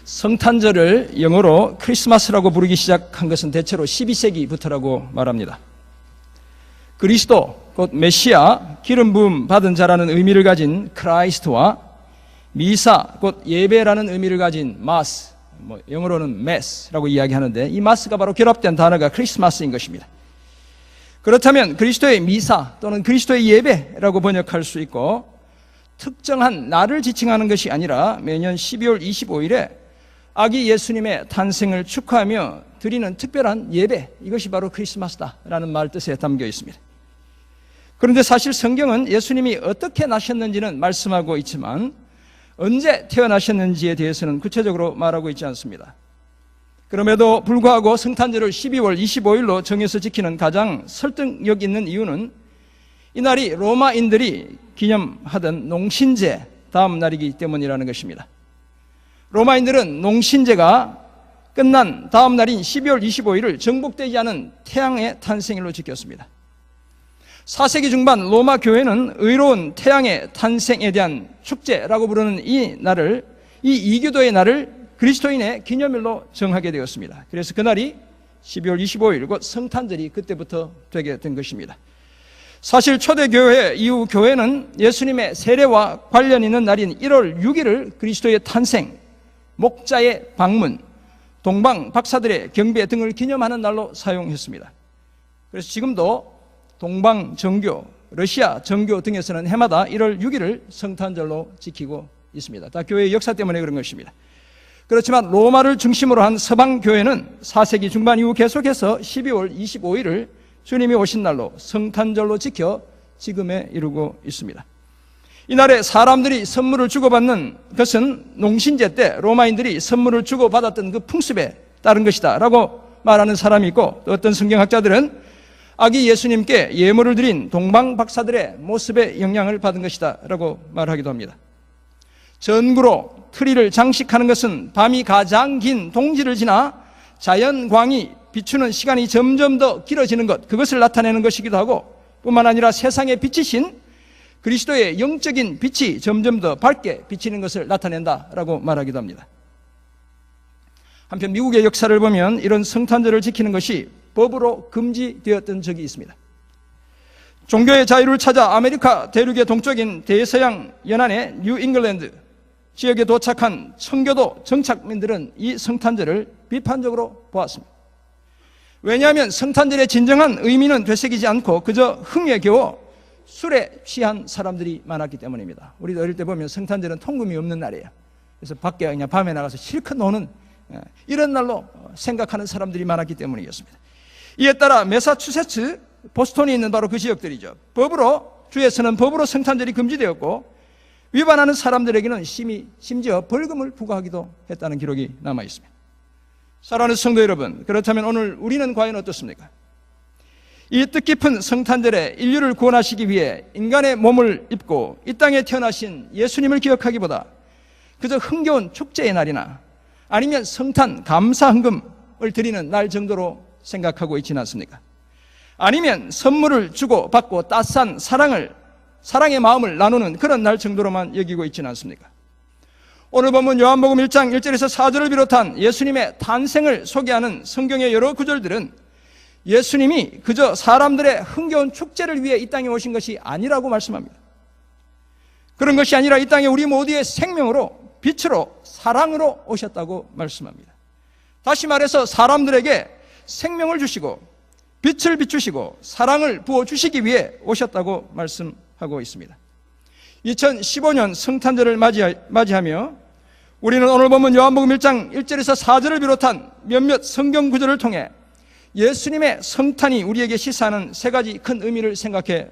성탄절을 영어로 크리스마스라고 부르기 시작한 것은 대체로 12세기부터라고 말합니다. 그리스도, 곧 메시아, 기름 부음 받은 자라는 의미를 가진 크라이스트와 미사, 곧 예배라는 의미를 가진 마스, 영어로는 메스라고 이야기하는데, 이 마스가 바로 결합된 단어가 크리스마스인 것입니다. 그렇다면 그리스도의 미사 또는 그리스도의 예배라고 번역할 수 있고, 특정한 날을 지칭하는 것이 아니라 매년 12월 25일에 아기 예수님의 탄생을 축하하며 드리는 특별한 예배, 이것이 바로 크리스마스다라는 말 뜻에 담겨 있습니다. 그런데 사실 성경은 예수님이 어떻게 나셨는지는 말씀하고 있지만 언제 태어나셨는지에 대해서는 구체적으로 말하고 있지 않습니다. 그럼에도 불구하고 성탄절을 12월 25일로 정해서 지키는 가장 설득력 있는 이유는 이날이 로마인들이 기념하던 농신제 다음 날이기 때문이라는 것입니다. 로마인들은 농신제가 끝난 다음 날인 12월 25일을 정복되지 않은 태양의 탄생일로 지켰습니다. 4세기 중반 로마 교회는 의로운 태양의 탄생에 대한 축제라고 부르는 이 날을, 이 이교도의 날을 그리스도인의 기념일로 정하게 되었습니다. 그래서 그날이 12월 25일, 곧 성탄절이 그때부터 되게 된 것입니다. 사실 초대교회 이후 교회는 예수님의 세례와 관련 있는 날인 1월 6일을 그리스도의 탄생, 목자의 방문, 동방 박사들의 경배 등을 기념하는 날로 사용했습니다. 그래서 지금도 동방 정교, 러시아 정교 등에서는 해마다 1월 6일을 성탄절로 지키고 있습니다. 다 교회의 역사 때문에 그런 것입니다. 그렇지만 로마를 중심으로 한 서방 교회는 4세기 중반 이후 계속해서 12월 25일을 주님이 오신 날로 성탄절로 지켜 지금에 이르고 있습니다. 이날에 사람들이 선물을 주고받는 것은 농신제 때 로마인들이 선물을 주고받았던 그 풍습에 따른 것이다 라고 말하는 사람이 있고, 또 어떤 성경학자들은 아기 예수님께 예물을 드린 동방 박사들의 모습에 영향을 받은 것이다 라고 말하기도 합니다. 전구로 트리를 장식하는 것은 밤이 가장 긴 동지를 지나 자연광이 비추는 시간이 점점 더 길어지는 것, 그것을 나타내는 것이기도 하고, 뿐만 아니라 세상에 비치신 그리스도의 영적인 빛이 점점 더 밝게 비치는 것을 나타낸다라고 말하기도 합니다. 한편 미국의 역사를 보면 이런 성탄절을 지키는 것이 법으로 금지되었던 적이 있습니다. 종교의 자유를 찾아 아메리카 대륙의 동쪽인 대서양 연안의 뉴잉글랜드 지역에 도착한 청교도 정착민들은 이 성탄절을 비판적으로 보았습니다. 왜냐하면 성탄절의 진정한 의미는 되새기지 않고 그저 흥에 겨워 술에 취한 사람들이 많았기 때문입니다. 우리도 어릴 때 보면 성탄절은 통금이 없는 날이에요. 그래서 밖에 그냥 밤에 나가서 실컷 노는 이런 날로 생각하는 사람들이 많았기 때문이었습니다. 이에 따라 매사추세츠, 보스턴이 있는 바로 그 지역들이죠. 주에서는 법으로 성탄절이 금지되었고, 위반하는 사람들에게는 심지어 벌금을 부과하기도 했다는 기록이 남아 있습니다. 사랑하는 성도 여러분, 그렇다면 오늘 우리는 과연 어떻습니까? 이 뜻깊은 성탄절에 인류를 구원하시기 위해 인간의 몸을 입고 이 땅에 태어나신 예수님을 기억하기보다 그저 흥겨운 축제의 날이나 아니면 성탄 감사 헌금을 드리는 날 정도로 생각하고 있지는 않습니까? 아니면 선물을 주고 받고 따스한 사랑의 마음을 나누는 그런 날 정도로만 여기고 있지는 않습니까? 오늘 본문 요한복음 1장 1절에서 4절을 비롯한 예수님의 탄생을 소개하는 성경의 여러 구절들은 예수님이 그저 사람들의 흥겨운 축제를 위해 이 땅에 오신 것이 아니라고 말씀합니다. 그런 것이 아니라 이 땅에 우리 모두의 생명으로, 빛으로, 사랑으로 오셨다고 말씀합니다. 다시 말해서 사람들에게 생명을 주시고 빛을 비추시고 사랑을 부어주시기 위해 오셨다고 말씀하고 있습니다. 2015년 성탄절을 맞이하며 우리는 오늘 보면 요한복음 1장 1절에서 4절을 비롯한 몇몇 성경 구절을 통해 예수님의 성탄이 우리에게 시사하는 세 가지 큰 의미를 생각해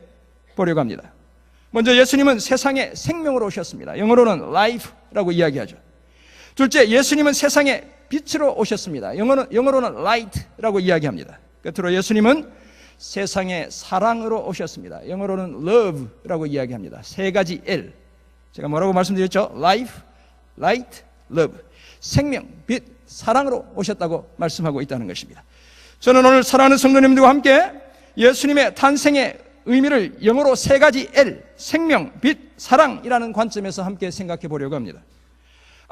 보려고 합니다. 먼저 예수님은 세상에 생명으로 오셨습니다. 영어로는 life라고 이야기하죠. 둘째, 예수님은 세상에 빛으로 오셨습니다. 영어로는 light라고 이야기합니다. 끝으로 예수님은 세상에 사랑으로 오셨습니다. 영어로는 love라고 이야기합니다. 세 가지 L. 제가 뭐라고 말씀드렸죠? life, light, love. 생명, 빛, 사랑으로 오셨다고 말씀하고 있다는 것입니다. 저는 오늘 사랑하는 성도님들과 함께 예수님의 탄생의 의미를 영어로 세 가지 L, 생명, 빛, 사랑이라는 관점에서 함께 생각해 보려고 합니다.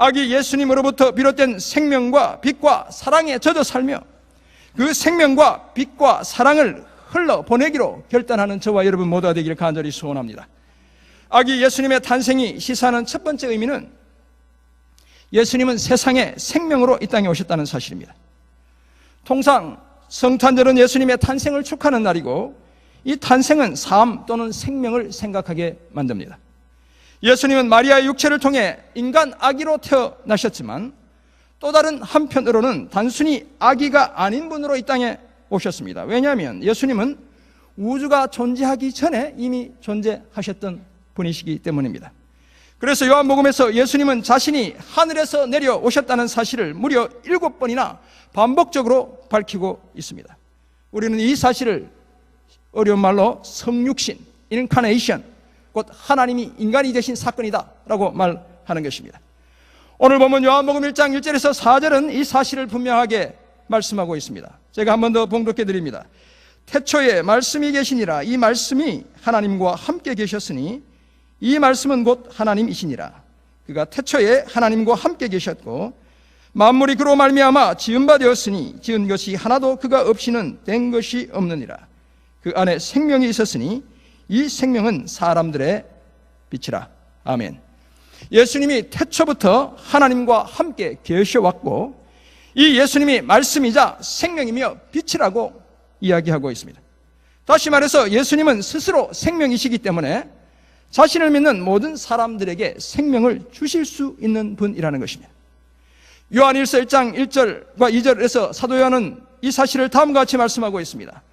아기 예수님으로부터 비롯된 생명과 빛과 사랑에 젖어 살며 그 생명과 빛과 사랑을 흘러보내기로 결단하는 저와 여러분 모두가 되기를 간절히 소원합니다. 아기 예수님의 탄생이 시사하는 첫 번째 의미는 예수님은 세상에 생명으로 이 땅에 오셨다는 사실입니다. 통상 성탄절은 예수님의 탄생을 축하하는 날이고 이 탄생은 삶 또는 생명을 생각하게 만듭니다. 예수님은 마리아의 육체를 통해 인간 아기로 태어나셨지만 또 다른 한편으로는 단순히 아기가 아닌 분으로 이 땅에 오셨습니다. 왜냐하면 예수님은 우주가 존재하기 전에 이미 존재하셨던 분이시기 때문입니다. 그래서 요한복음에서 예수님은 자신이 하늘에서 내려오셨다는 사실을 무려 7번이나 반복적으로 밝히고 있습니다. 우리는 이 사실을 어려운 말로 성육신, 인카네이션, 곧 하나님이 인간이 되신 사건이다 라고 말하는 것입니다. 오늘 보면 요한복음 1장 1절에서 4절은 이 사실을 분명하게 말씀하고 있습니다. 제가 한 번 더 봉독해 드립니다. 태초에 말씀이 계시니라. 이 말씀이 하나님과 함께 계셨으니 이 말씀은 곧 하나님이시니라. 그가 태초에 하나님과 함께 계셨고 만물이 그로 말미암아 지은 바 되었으니 지은 것이 하나도 그가 없이는 된 것이 없느니라. 그 안에 생명이 있었으니 이 생명은 사람들의 빛이라. 아멘. 예수님이 태초부터 하나님과 함께 계셔왔고 이 예수님이 말씀이자 생명이며 빛이라고 이야기하고 있습니다. 다시 말해서 예수님은 스스로 생명이시기 때문에 자신을 믿는 모든 사람들에게 생명을 주실 수 있는 분이라는 것입니다. 요한일서 1장 1절과 2절에서 사도 요한은 이 사실을 다음과 같이 말씀하고 있습니다.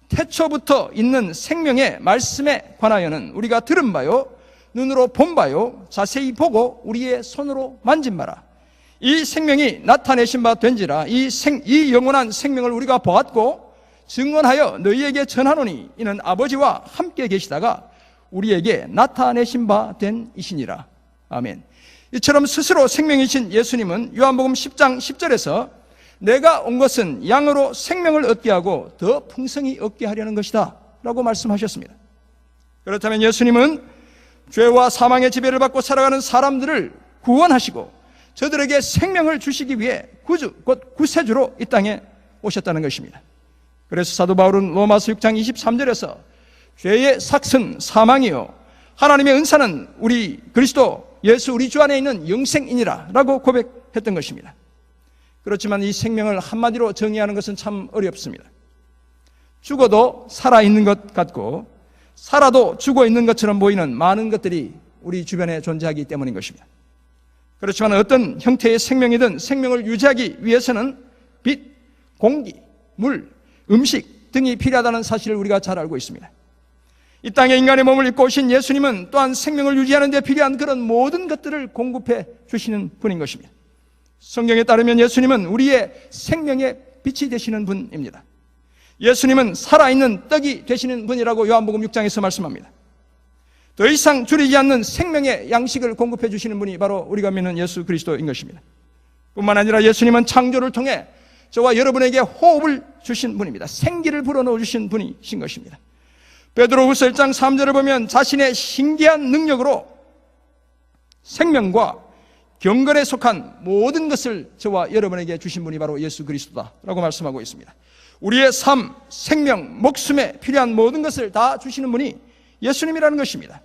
태초부터 있는 생명의 말씀에 관하여는 우리가 들은 바요 눈으로 본 바요 자세히 보고 우리의 손으로 만진 바라. 이 생명이 나타내신 바 된지라. 이 영원한 생명을 우리가 보았고 증언하여 너희에게 전하노니 이는 아버지와 함께 계시다가 우리에게 나타내신 바 된 이시니라. 아멘. 이처럼 스스로 생명이신 예수님은 요한복음 10장 10절에서 내가 온 것은 양으로 생명을 얻게 하고 더 풍성히 얻게 하려는 것이다 라고 말씀하셨습니다. 그렇다면 예수님은 죄와 사망의 지배를 받고 살아가는 사람들을 구원하시고 저들에게 생명을 주시기 위해 구주, 곧 구세주로 이 땅에 오셨다는 것입니다. 그래서 사도 바울은 로마서 6장 23절에서 죄의 삭은 사망이요 하나님의 은사는 우리 그리스도 예수 우리 주 안에 있는 영생이니라 라고 고백했던 것입니다. 그렇지만 이 생명을 한마디로 정의하는 것은 참 어렵습니다. 죽어도 살아있는 것 같고 살아도 죽어있는 것처럼 보이는 많은 것들이 우리 주변에 존재하기 때문인 것입니다. 그렇지만 어떤 형태의 생명이든 생명을 유지하기 위해서는 빛, 공기, 물, 음식 등이 필요하다는 사실을 우리가 잘 알고 있습니다. 이 땅에 인간의 몸을 입고 오신 예수님은 또한 생명을 유지하는 데 필요한 그런 모든 것들을 공급해 주시는 분인 것입니다. 성경에 따르면 예수님은 우리의 생명의 빛이 되시는 분입니다. 예수님은 살아있는 떡이 되시는 분이라고 요한복음 6장에서 말씀합니다. 더 이상 줄이지 않는 생명의 양식을 공급해 주시는 분이 바로 우리가 믿는 예수 그리스도인 것입니다. 뿐만 아니라 예수님은 창조를 통해 저와 여러분에게 호흡을 주신 분입니다. 생기를 불어넣어 주신 분이신 것입니다. 베드로후서 1장 3절을 보면 자신의 신기한 능력으로 생명과 경건에 속한 모든 것을 저와 여러분에게 주신 분이 바로 예수 그리스도다라고 말씀하고 있습니다. 우리의 삶, 생명, 목숨에 필요한 모든 것을 다 주시는 분이 예수님이라는 것입니다.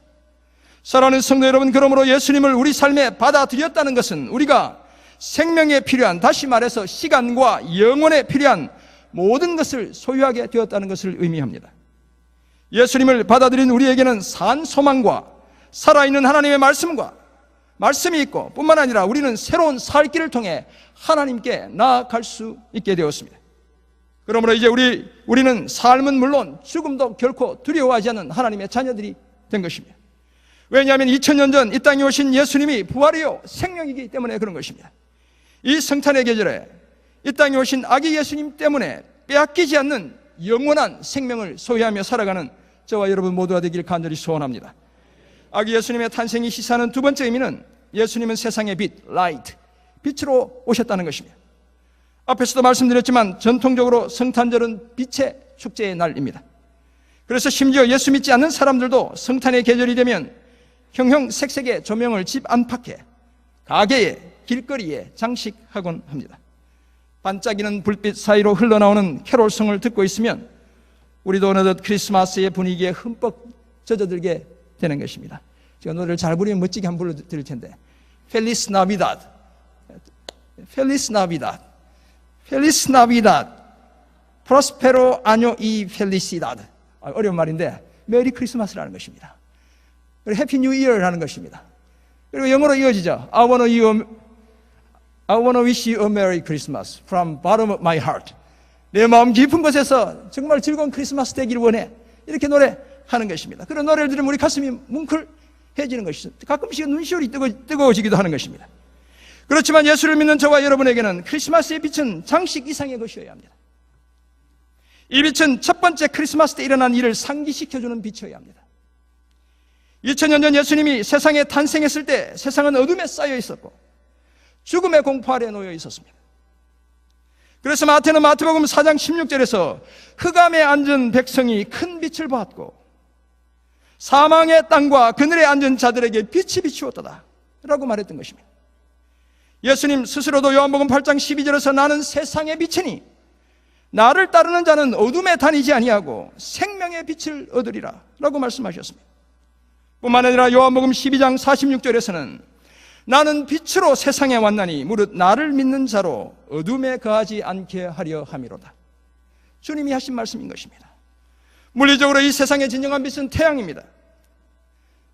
사랑하는 성도 여러분, 그러므로 예수님을 우리 삶에 받아들였다는 것은 우리가 생명에 필요한, 다시 말해서 시간과 영혼에 필요한 모든 것을 소유하게 되었다는 것을 의미합니다. 예수님을 받아들인 우리에게는 산 소망과 살아있는 하나님의 말씀이 있고 뿐만 아니라 우리는 새로운 살 길을 통해 하나님께 나아갈 수 있게 되었습니다. 그러므로 이제 우리는 삶은 물론 죽음도 결코 두려워하지 않는 하나님의 자녀들이 된 것입니다. 왜냐하면 2000년 전 이 땅에 오신 예수님이 부활이요 생명이기 때문에 그런 것입니다. 이 성탄의 계절에 이 땅에 오신 아기 예수님 때문에 빼앗기지 않는 영원한 생명을 소유하며 살아가는 저와 여러분 모두가 되길 간절히 소원합니다. 아기 예수님의 탄생이 시사하는 두 번째 의미는 예수님은 세상의 빛, 라이트, 빛으로 오셨다는 것입니다. 앞에서도 말씀드렸지만 전통적으로 성탄절은 빛의 축제의 날입니다. 그래서 심지어 예수 믿지 않는 사람들도 성탄의 계절이 되면 형형색색의 조명을 집 안팎에, 가게에, 길거리에 장식하곤 합니다. 반짝이는 불빛 사이로 흘러나오는 캐롤송을 듣고 있으면 우리도 어느덧 크리스마스의 분위기에 흠뻑 젖어들게 되는 것입니다. 제가 노래를 잘 부르면 멋지게 한번 불러드릴 텐데, Feliz Navidad, Feliz Navidad, Feliz Navidad, Prospero Año y Felicidad. 어려운 말인데 메리 크리스마스라는 것입니다. 그리고 해피 뉴 이어라는 것입니다. 그리고 영어로 이어지죠. I wanna wish you a Merry Christmas from bottom of my heart. 내 마음 깊은 곳에서 정말 즐거운 크리스마스 되기를 원해. 이렇게 노래하는 것입니다. 그런 노래를 들으면 우리 가슴이 뭉클해지는 것이죠. 가끔씩 눈시울이 뜨거워지기도 하는 것입니다. 그렇지만 예수를 믿는 저와 여러분에게는 크리스마스의 빛은 장식 이상의 것이어야 합니다. 이 빛은 첫 번째 크리스마스 때 일어난 일을 상기시켜주는 빛이어야 합니다. 2000년 전 예수님이 세상에 탄생했을 때 세상은 어둠에 쌓여 있었고 죽음의 공포 아래 놓여 있었습니다. 그래서 마태는 마태복음 4장 16절에서 흑암에 앉은 백성이 큰 빛을 보았고 사망의 땅과 그늘에 앉은 자들에게 빛이 비추었도다 라고 말했던 것입니다. 예수님 스스로도 요한복음 8장 12절에서 나는 세상의 빛이니 나를 따르는 자는 어둠에 다니지 아니하고 생명의 빛을 얻으리라 라고 말씀하셨습니다. 뿐만 아니라 요한복음 12장 46절에서는 나는 빛으로 세상에 왔나니 무릇 나를 믿는 자로 어둠에 거하지 않게 하려 함이로다. 주님이 하신 말씀인 것입니다. 물리적으로 이 세상의 진정한 빛은 태양입니다.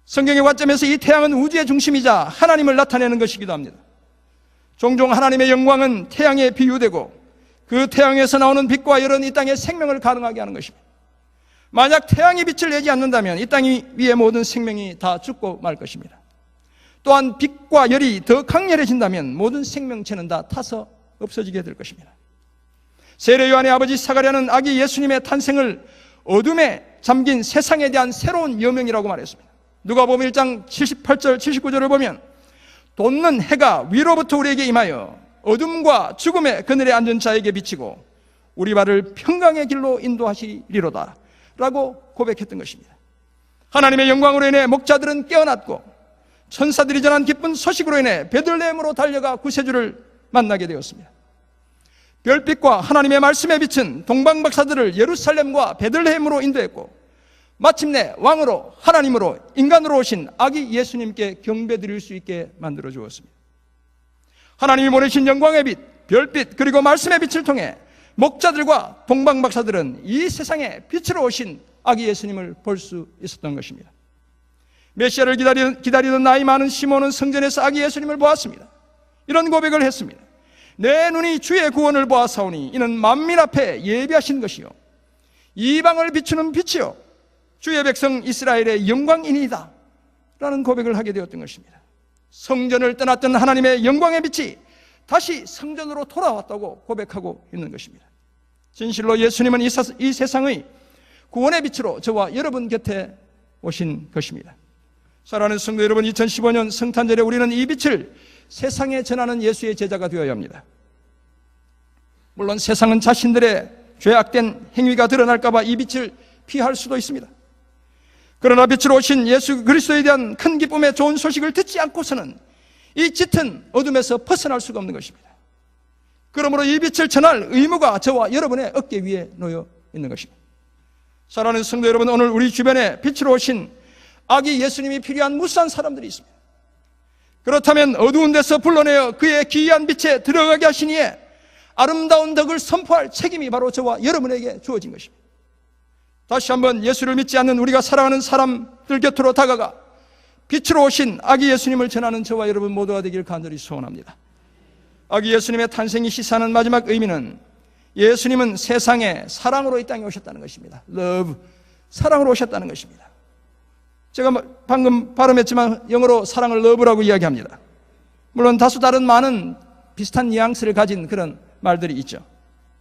성경의 관점에서 이 태양은 우주의 중심이자 하나님을 나타내는 것이기도 합니다. 종종 하나님의 영광은 태양에 비유되고 그 태양에서 나오는 빛과 열은 이 땅의 생명을 가능하게 하는 것입니다. 만약 태양이 빛을 내지 않는다면 이 땅 위의 모든 생명이 다 죽고 말 것입니다. 또한 빛과 열이 더 강렬해진다면 모든 생명체는 다 타서 없어지게 될 것입니다. 세례 요한의 아버지 사가랴는 아기 예수님의 탄생을 어둠에 잠긴 세상에 대한 새로운 여명이라고 말했습니다. 누가복음 1장 78절 79절을 보면 돋는 해가 위로부터 우리에게 임하여 어둠과 죽음의 그늘에 앉은 자에게 비치고 우리 발을 평강의 길로 인도하시리로다 라고 고백했던 것입니다. 하나님의 영광으로 인해 목자들은 깨어났고 천사들이 전한 기쁜 소식으로 인해 베들레헴으로 달려가 구세주를 만나게 되었습니다. 별빛과 하나님의 말씀의 빛은 동방박사들을 예루살렘과 베들레헴으로 인도했고 마침내 왕으로 하나님으로 인간으로 오신 아기 예수님께 경배드릴 수 있게 만들어 주었습니다. 하나님이 보내신 영광의 빛, 별빛 그리고 말씀의 빛을 통해 목자들과 동방박사들은 이 세상에 빛으로 오신 아기 예수님을 볼 수 있었던 것입니다. 메시아를 기다리던 나이 많은 시몬은 성전에서 아기 예수님을 보았습니다. 이런 고백을 했습니다. 내 눈이 주의 구원을 보았사오니 이는 만민 앞에 예비하신 것이요 이방을 비추는 빛이요 주의 백성 이스라엘의 영광이니이다 라는 고백을 하게 되었던 것입니다. 성전을 떠났던 하나님의 영광의 빛이 다시 성전으로 돌아왔다고 고백하고 있는 것입니다. 진실로 예수님은 이 세상의 구원의 빛으로 저와 여러분 곁에 오신 것입니다. 사랑하는 성도 여러분, 2015년 성탄절에 우리는 이 빛을 세상에 전하는 예수의 제자가 되어야 합니다. 물론 세상은 자신들의 죄악된 행위가 드러날까 봐 이 빛을 피할 수도 있습니다. 그러나 빛으로 오신 예수 그리스도에 대한 큰 기쁨의 좋은 소식을 듣지 않고서는 이 짙은 어둠에서 벗어날 수가 없는 것입니다. 그러므로 이 빛을 전할 의무가 저와 여러분의 어깨 위에 놓여 있는 것입니다. 사랑하는 성도 여러분, 오늘 우리 주변에 빛으로 오신 아기 예수님이 필요한 무수한 사람들이 있습니다. 그렇다면 어두운 데서 불러내어 그의 기이한 빛에 들어가게 하시니에 아름다운 덕을 선포할 책임이 바로 저와 여러분에게 주어진 것입니다. 다시 한번 예수를 믿지 않는 우리가 사랑하는 사람들 곁으로 다가가 빛으로 오신 아기 예수님을 전하는 저와 여러분 모두가 되길 간절히 소원합니다. 아기 예수님의 탄생이 시사하는 마지막 의미는 예수님은 세상에 사랑으로 이 땅에 오셨다는 것입니다. Love, 사랑으로 오셨다는 것입니다. 제가 방금 발음했지만 영어로 사랑을 love라고 이야기합니다. 물론 다수 다른 많은 비슷한 뉘앙스를 가진 그런 말들이 있죠.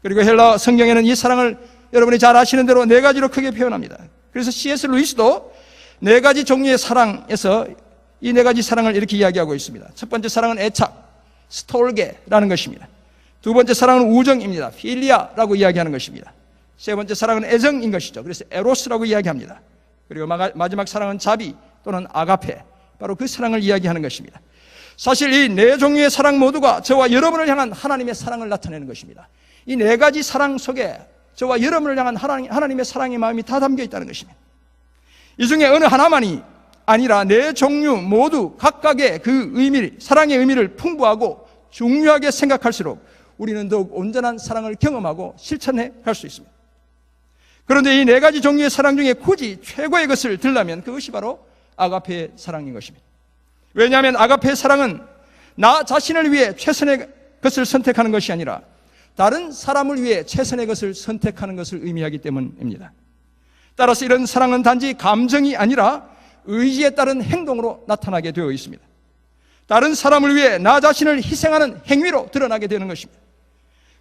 그리고 헬라 성경에는 이 사랑을 여러분이 잘 아시는 대로 네 가지로 크게 표현합니다. 그래서 C.S. 루이스도 네 가지 종류의 사랑에서 이 네 가지 사랑을 이렇게 이야기하고 있습니다. 첫 번째 사랑은 애착, 스톨게라는 것입니다. 두 번째 사랑은 우정입니다. 필리아라고 이야기하는 것입니다. 세 번째 사랑은 애정인 것이죠. 그래서 에로스라고 이야기합니다. 그리고 마지막 사랑은 자비 또는 아가페, 바로 그 사랑을 이야기하는 것입니다. 사실 이 네 종류의 사랑 모두가 저와 여러분을 향한 하나님의 사랑을 나타내는 것입니다. 이 네 가지 사랑 속에 저와 여러분을 향한 하나님의 사랑의 마음이 다 담겨 있다는 것입니다. 이 중에 어느 하나만이 아니라 네 종류 모두 각각의 그 의미, 사랑의 의미를 풍부하고 중요하게 생각할수록 우리는 더욱 온전한 사랑을 경험하고 실천해 갈 수 있습니다. 그런데 이 네 가지 종류의 사랑 중에 굳이 최고의 것을 들라면 그것이 바로 아가페의 사랑인 것입니다. 왜냐하면 아가페의 사랑은 나 자신을 위해 최선의 것을 선택하는 것이 아니라 다른 사람을 위해 최선의 것을 선택하는 것을 의미하기 때문입니다. 따라서 이런 사랑은 단지 감정이 아니라 의지에 따른 행동으로 나타나게 되어 있습니다. 다른 사람을 위해 나 자신을 희생하는 행위로 드러나게 되는 것입니다.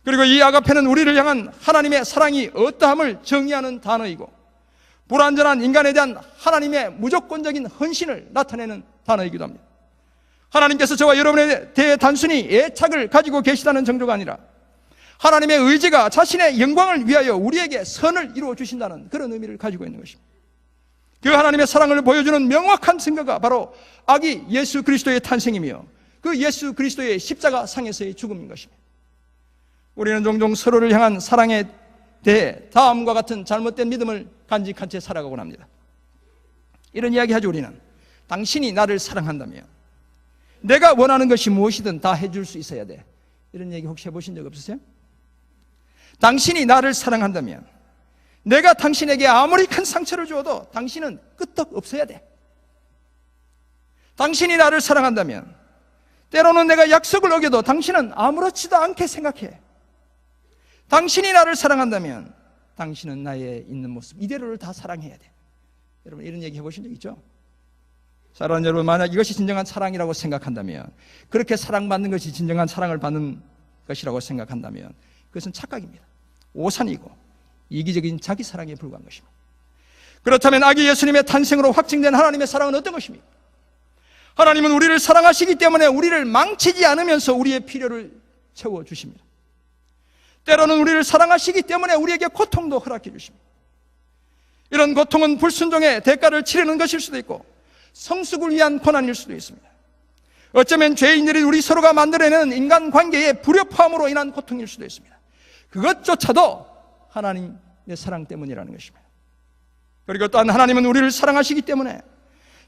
그리고 이 아가페는 우리를 향한 하나님의 사랑이 어떠함을 정의하는 단어이고 불완전한 인간에 대한 하나님의 무조건적인 헌신을 나타내는 단어이기도 합니다. 하나님께서 저와 여러분에 대해 단순히 애착을 가지고 계시다는 정도가 아니라 하나님의 의지가 자신의 영광을 위하여 우리에게 선을 이루어 주신다는 그런 의미를 가지고 있는 것입니다. 그 하나님의 사랑을 보여주는 명확한 증거가 바로 아기 예수 그리스도의 탄생이며 그 예수 그리스도의 십자가 상에서의 죽음인 것입니다. 우리는 종종 서로를 향한 사랑에 대해 다음과 같은 잘못된 믿음을 간직한 채 살아가곤 합니다. 이런 이야기 하죠. 우리는 당신이 나를 사랑한다면 내가 원하는 것이 무엇이든 다 해줄 수 있어야 돼. 이런 얘기 혹시 해보신 적 없으세요? 당신이 나를 사랑한다면 내가 당신에게 아무리 큰 상처를 주어도 당신은 끄떡 없어야 돼. 당신이 나를 사랑한다면 때로는 내가 약속을 어겨도 당신은 아무렇지도 않게 생각해. 당신이 나를 사랑한다면 당신은 나의 있는 모습 이대로를 다 사랑해야 돼. 여러분 이런 얘기 해보신 적 있죠? 사랑하는 여러분, 만약 이것이 진정한 사랑이라고 생각한다면, 그렇게 사랑받는 것이 진정한 사랑을 받는 것이라고 생각한다면 그것은 착각입니다. 오산이고 이기적인 자기 사랑에 불과한 것입니다. 그렇다면 아기 예수님의 탄생으로 확증된 하나님의 사랑은 어떤 것입니까? 하나님은 우리를 사랑하시기 때문에 우리를 망치지 않으면서 우리의 필요를 채워주십니다. 때로는 우리를 사랑하시기 때문에 우리에게 고통도 허락해 주십니다. 이런 고통은 불순종의 대가를 치르는 것일 수도 있고 성숙을 위한 고난일 수도 있습니다. 어쩌면 죄인들이 우리 서로가 만들어내는 인간관계의 불협화음으로 인한 고통일 수도 있습니다. 그것조차도 하나님의 사랑 때문이라는 것입니다. 그리고 또한 하나님은 우리를 사랑하시기 때문에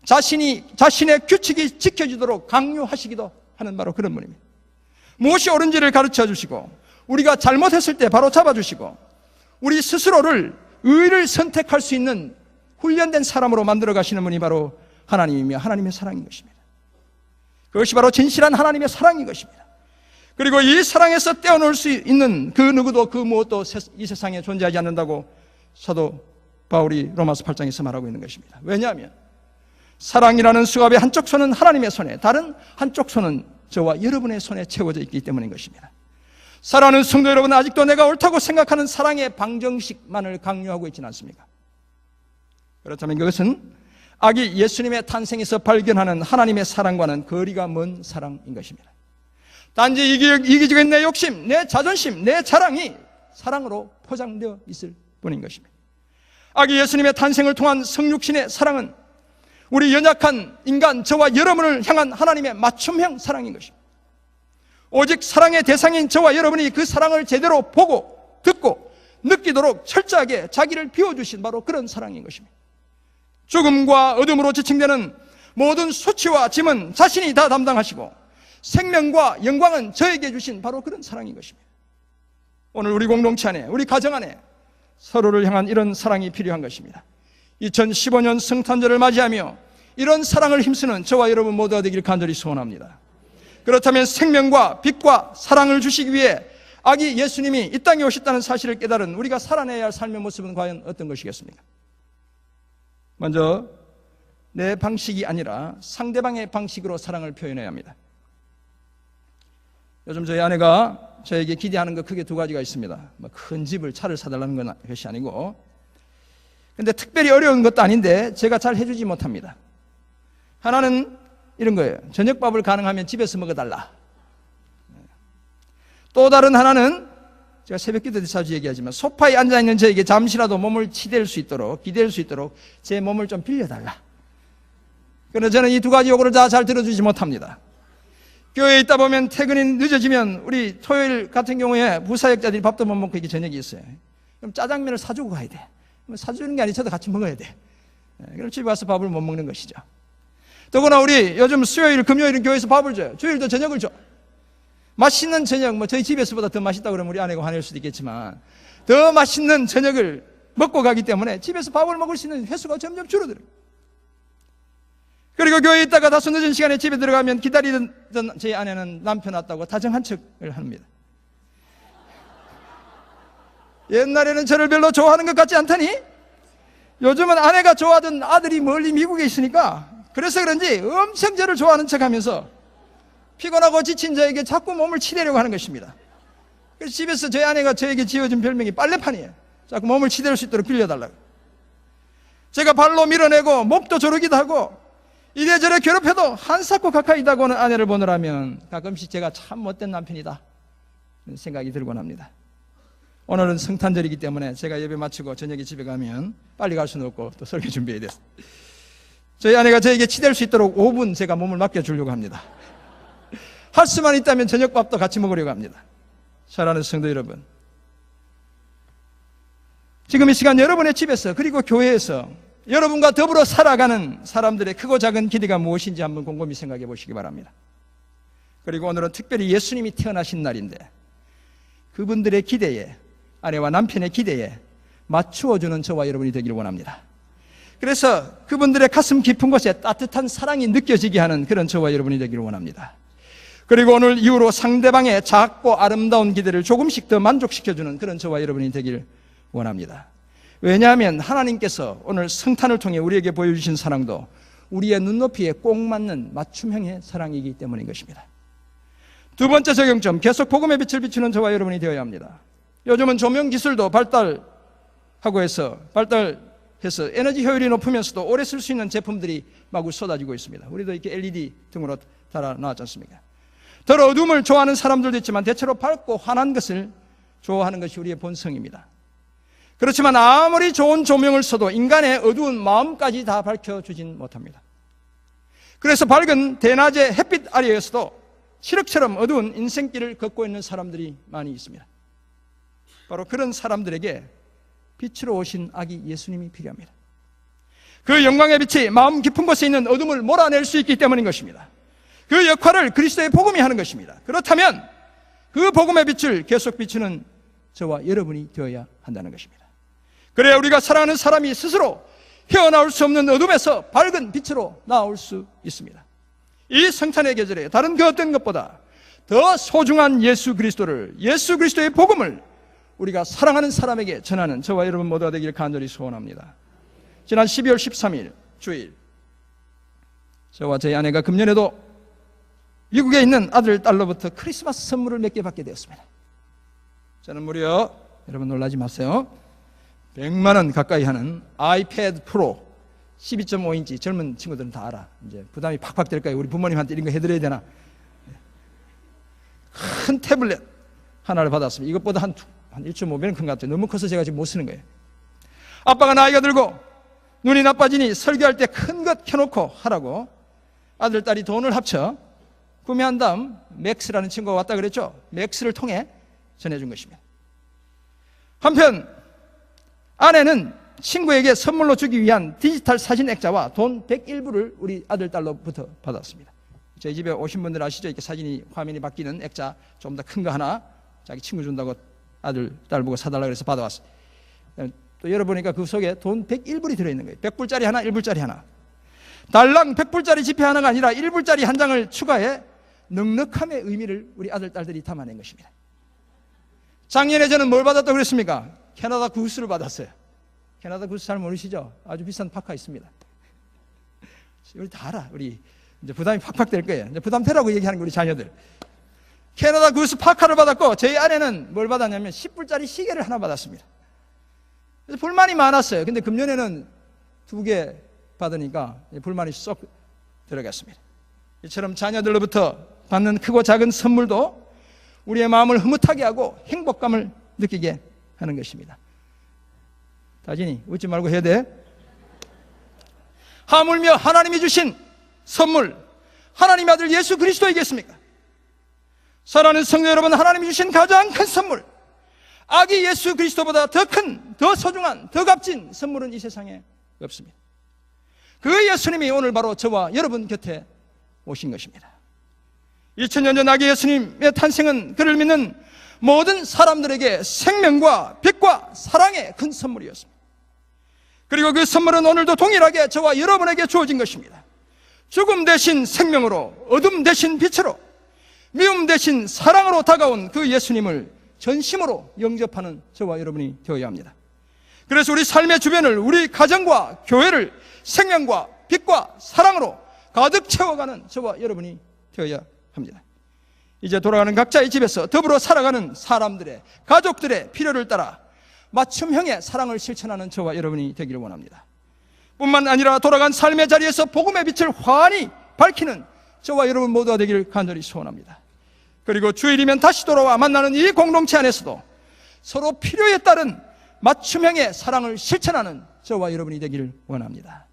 자신의 규칙이 지켜지도록 강요하시기도 하는 바로 그런 분입니다. 무엇이 옳은지를 가르쳐 주시고 우리가 잘못했을 때 바로 잡아주시고 우리 스스로를 의를 선택할 수 있는 훈련된 사람으로 만들어 가시는 분이 바로 하나님이며 하나님의 사랑인 것입니다. 그것이 바로 진실한 하나님의 사랑인 것입니다. 그리고 이 사랑에서 떼어놓을 수 있는 그 누구도 그 무엇도 이 세상에 존재하지 않는다고 사도 바울이 로마서 8장에서 말하고 있는 것입니다. 왜냐하면 사랑이라는 수갑의 한쪽 손은 하나님의 손에, 다른 한쪽 손은 저와 여러분의 손에 채워져 있기 때문인 것입니다. 사랑하는 성도 여러분, 아직도 내가 옳다고 생각하는 사랑의 방정식만을 강요하고 있지는 않습니까? 그렇다면 그것은 아기 예수님의 탄생에서 발견하는 하나님의 사랑과는 거리가 먼 사랑인 것입니다. 단지 이기적인 내 욕심, 내 자존심, 내 자랑이 사랑으로 포장되어 있을 뿐인 것입니다. 아기 예수님의 탄생을 통한 성육신의 사랑은 우리 연약한 인간 저와 여러분을 향한 하나님의 맞춤형 사랑인 것입니다. 오직 사랑의 대상인 저와 여러분이 그 사랑을 제대로 보고 듣고 느끼도록 철저하게 자기를 비워주신 바로 그런 사랑인 것입니다. 죽음과 어둠으로 지칭되는 모든 수치와 짐은 자신이 다 담당하시고 생명과 영광은 저에게 주신 바로 그런 사랑인 것입니다. 오늘 우리 공동체 안에, 우리 가정 안에 서로를 향한 이런 사랑이 필요한 것입니다. 2015년 성탄절을 맞이하며 이런 사랑을 힘쓰는 저와 여러분 모두가 되기를 간절히 소원합니다. 그렇다면 생명과 빛과 사랑을 주시기 위해 아기 예수님이 이 땅에 오셨다는 사실을 깨달은 우리가 살아내야 할 삶의 모습은 과연 어떤 것이겠습니까? 먼저 내 방식이 아니라 상대방의 방식으로 사랑을 표현해야 합니다. 요즘 저희 아내가 저에게 기대하는 것 크게 두 가지가 있습니다. 큰 집을, 차를 사달라는 것이 아니고, 근데 특별히 어려운 것도 아닌데 제가 잘 해주지 못합니다. 하나는 이런 거예요. 저녁밥을 가능하면 집에서 먹어달라. 또 다른 하나는 제가 새벽기도 때 자주 얘기하지만 소파에 앉아있는 저에게 잠시라도 몸을 기댈 수 있도록 제 몸을 좀 빌려달라. 그러나 저는 이 두 가지 요구를 다 잘 들어주지 못합니다. 교회에 있다 보면 퇴근이 늦어지면 우리 토요일 같은 경우에 부사역자들이 밥도 못 먹고 이게 저녁이 있어요. 그럼 짜장면을 사주고 가야 돼. 사주는 게 아니라 저도 같이 먹어야 돼. 그럼 집에 와서 밥을 못 먹는 것이죠. 더구나 우리 요즘 수요일, 금요일은 교회에서 밥을 줘요. 주일도 저녁을 줘. 맛있는 저녁, 저희 집에서보다 더 맛있다 그러면 우리 아내가 화낼 수도 있겠지만 더 맛있는 저녁을 먹고 가기 때문에 집에서 밥을 먹을 수 있는 횟수가 점점 줄어들어요. 그리고 교회에 있다가 다소 늦은 시간에 집에 들어가면 기다리던 저희 아내는 남편 왔다고 다정한 척을 합니다. 옛날에는 저를 별로 좋아하는 것 같지 않더니 요즘은 아내가 좋아하던 아들이 멀리 미국에 있으니까 그래서 그런지 엄청 저를 좋아하는 척하면서 피곤하고 지친 저에게 자꾸 몸을 치대려고 하는 것입니다. 그래서 집에서 저희 아내가 저에게 지어준 별명이 빨래판이에요. 자꾸 몸을 치댈 수 있도록 빌려달라고. 제가 발로 밀어내고 목도 조르기도 하고 이래저래 괴롭혀도 한사코 가까이 다가오는 아내를 보느라면 가끔씩 제가 참 못된 남편이다 생각이 들곤 합니다. 오늘은 성탄절이기 때문에 제가 예배 마치고 저녁에 집에 가면 빨리 갈 수는 없고 또 설교 준비해야 돼서 저희 아내가 저에게 치댈 수 있도록 5분 제가 몸을 맡겨주려고 합니다. 할 수만 있다면 저녁밥도 같이 먹으려고 합니다. 사랑하는 성도 여러분, 지금 이 시간 여러분의 집에서 그리고 교회에서 여러분과 더불어 살아가는 사람들의 크고 작은 기대가 무엇인지 한번 곰곰이 생각해 보시기 바랍니다. 그리고 오늘은 특별히 예수님이 태어나신 날인데 그분들의 기대에, 아내와 남편의 기대에 맞추어주는 저와 여러분이 되기를 원합니다. 그래서 그분들의 가슴 깊은 곳에 따뜻한 사랑이 느껴지게 하는 그런 저와 여러분이 되기를 원합니다. 그리고 오늘 이후로 상대방의 작고 아름다운 기대를 조금씩 더 만족시켜주는 그런 저와 여러분이 되기를 원합니다. 왜냐하면 하나님께서 오늘 성탄을 통해 우리에게 보여주신 사랑도 우리의 눈높이에 꼭 맞는 맞춤형의 사랑이기 때문인 것입니다. 두 번째 적용점, 계속 복음의 빛을 비추는 저와 여러분이 되어야 합니다. 요즘은 조명 기술도 발달해서 에너지 효율이 높으면서도 오래 쓸 수 있는 제품들이 마구 쏟아지고 있습니다. 우리도 이렇게 LED 등으로 달아 나왔지 않습니까? 덜 어둠을 좋아하는 사람들도 있지만 대체로 밝고 환한 것을 좋아하는 것이 우리의 본성입니다. 그렇지만 아무리 좋은 조명을 써도 인간의 어두운 마음까지 다 밝혀주진 못합니다. 그래서 밝은 대낮의 햇빛 아래에서도 칠흑처럼 어두운 인생길을 걷고 있는 사람들이 많이 있습니다. 바로 그런 사람들에게 빛으로 오신 아기 예수님이 필요합니다. 그 영광의 빛이 마음 깊은 곳에 있는 어둠을 몰아낼 수 있기 때문인 것입니다. 그 역할을 그리스도의 복음이 하는 것입니다. 그렇다면 그 복음의 빛을 계속 비추는 저와 여러분이 되어야 한다는 것입니다. 그래야 우리가 사랑하는 사람이 스스로 헤어나올 수 없는 어둠에서 밝은 빛으로 나올 수 있습니다. 이 성탄의 계절에 다른 그 어떤 것보다 더 소중한 예수 그리스도의 복음을 우리가 사랑하는 사람에게 전하는 저와 여러분 모두가 되기를 간절히 소원합니다. 지난 12월 13일 주일, 저와 저희 아내가 금년에도 미국에 있는 아들, 딸로부터 크리스마스 선물을 몇 개 받게 되었습니다. 저는 무려, 여러분 놀라지 마세요, 100만 원 가까이 하는 아이패드 프로 12.5인치, 젊은 친구들은 다 알아. 이제 부담이 팍팍 될까요? 우리 부모님한테 이런 거 해드려야 되나? 큰 태블릿 하나를 받았습니다. 이것보다 한 1.5배는 큰 것 같아요. 너무 커서 제가 지금 못 쓰는 거예요. 아빠가 나이가 들고 눈이 나빠지니 설교할 때 큰 것 켜놓고 하라고 아들, 딸이 돈을 합쳐 구매한 다음 맥스라는 친구가 왔다 그랬죠. 맥스를 통해 전해준 것입니다. 한편 아내는 친구에게 선물로 주기 위한 디지털 사진 액자와 돈 101불을 우리 아들, 딸로부터 받았습니다. 저희 집에 오신 분들 아시죠? 이렇게 사진이, 화면이 바뀌는 액자 좀 더 큰 거 하나 자기 친구 준다고 아들, 딸 보고 사달라고 해서 받아왔어요. 또 열어보니까 그 속에 돈 101불이 들어있는 거예요. 100불짜리 하나, 1불짜리 하나. 달랑 100불짜리 지폐 하나가 아니라 1불짜리 한 장을 추가해 넉넉함의 의미를 우리 아들, 딸들이 담아낸 것입니다. 작년에 저는 뭘 받았다고 그랬습니까? 캐나다 구스를 받았어요. 캐나다 구스 잘 모르시죠? 아주 비싼 파카 있습니다. 우리 다 알아. 우리 이제 부담이 팍팍 될 거예요. 이제 부담 되라고 얘기하는 게 우리 자녀들. 캐나다 구스 파카를 받았고 저희 아내는 뭘 받았냐면 10불짜리 시계를 하나 받았습니다. 그래서 불만이 많았어요. 근데 금년에는 2개 받으니까 불만이 쏙 들어갔습니다. 이처럼 자녀들로부터 받는 크고 작은 선물도 우리의 마음을 흐뭇하게 하고 행복감을 느끼게 하는 것입니다. 다진이 웃지 말고 해야 돼. 하물며 하나님이 주신 선물, 하나님의 아들 예수 그리스도이겠습니까? 사랑하는 성도 여러분, 하나님이 주신 가장 큰 선물, 아기 예수 그리스도보다 더 큰, 더 소중한, 더 값진 선물은 이 세상에 없습니다. 그 예수님이 오늘 바로 저와 여러분 곁에 오신 것입니다. 2000년 전 아기 예수님의 탄생은 그를 믿는 모든 사람들에게 생명과 빛과 사랑의 큰 선물이었습니다. 그리고 그 선물은 오늘도 동일하게 저와 여러분에게 주어진 것입니다. 죽음 대신 생명으로, 어둠 대신 빛으로, 미움 대신 사랑으로 다가온 그 예수님을 전심으로 영접하는 저와 여러분이 되어야 합니다. 그래서 우리 삶의 주변을, 우리 가정과 교회를 생명과 빛과 사랑으로 가득 채워가는 저와 여러분이 되어야 합니다. 이제 돌아가는 각자의 집에서 더불어 살아가는 사람들의, 가족들의 필요를 따라 맞춤형의 사랑을 실천하는 저와 여러분이 되기를 원합니다. 뿐만 아니라 돌아간 삶의 자리에서 복음의 빛을 환히 밝히는 저와 여러분 모두가 되기를 간절히 소원합니다. 그리고 주일이면 다시 돌아와 만나는 이 공동체 안에서도 서로 필요에 따른 맞춤형의 사랑을 실천하는 저와 여러분이 되기를 원합니다.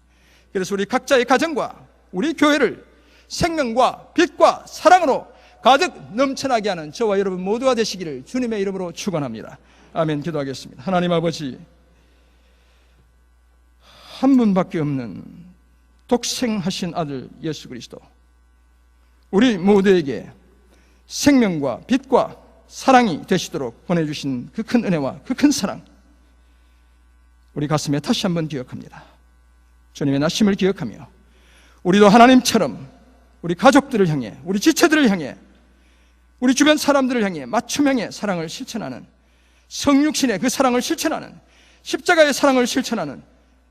그래서 우리 각자의 가정과 우리 교회를 생명과 빛과 사랑으로 가득 넘쳐나게 하는 저와 여러분 모두가 되시기를 주님의 이름으로 축원합니다. 아멘. 기도하겠습니다. 하나님 아버지, 한 분밖에 없는 독생하신 아들 예수 그리스도, 우리 모두에게 생명과 빛과 사랑이 되시도록 보내주신 그 큰 은혜와 그 큰 사랑, 우리 가슴에 다시 한번 기억합니다. 주님의 나심을 기억하며 우리도 하나님처럼 우리 가족들을 향해, 우리 지체들을 향해, 우리 주변 사람들을 향해 맞춤형의 사랑을 실천하는, 성육신의 그 사랑을 실천하는, 십자가의 사랑을 실천하는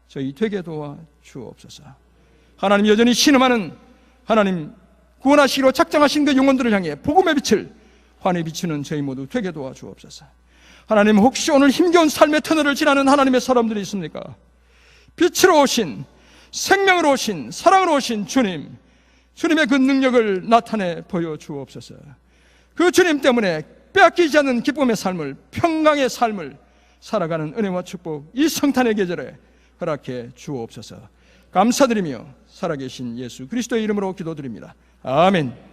저희 되게 도와 주옵소서. 하나님, 여전히 신음하는 하나님, 구원하시기로 작정하신 그 영혼들을 향해 복음의 빛을 환히 비추는 저희 모두 되게 도와 주옵소서. 하나님, 혹시 오늘 힘겨운 삶의 터널을 지나는 하나님의 사람들이 있습니까? 빛으로 오신, 생명으로 오신, 사랑으로 오신 주님, 주님의 그 능력을 나타내 보여주옵소서. 그 주님 때문에 빼앗기지 않는 기쁨의 삶을, 평강의 삶을 살아가는 은혜와 축복, 이 성탄의 계절에 허락해 주옵소서. 감사드리며 살아계신 예수 그리스도의 이름으로 기도드립니다. 아멘.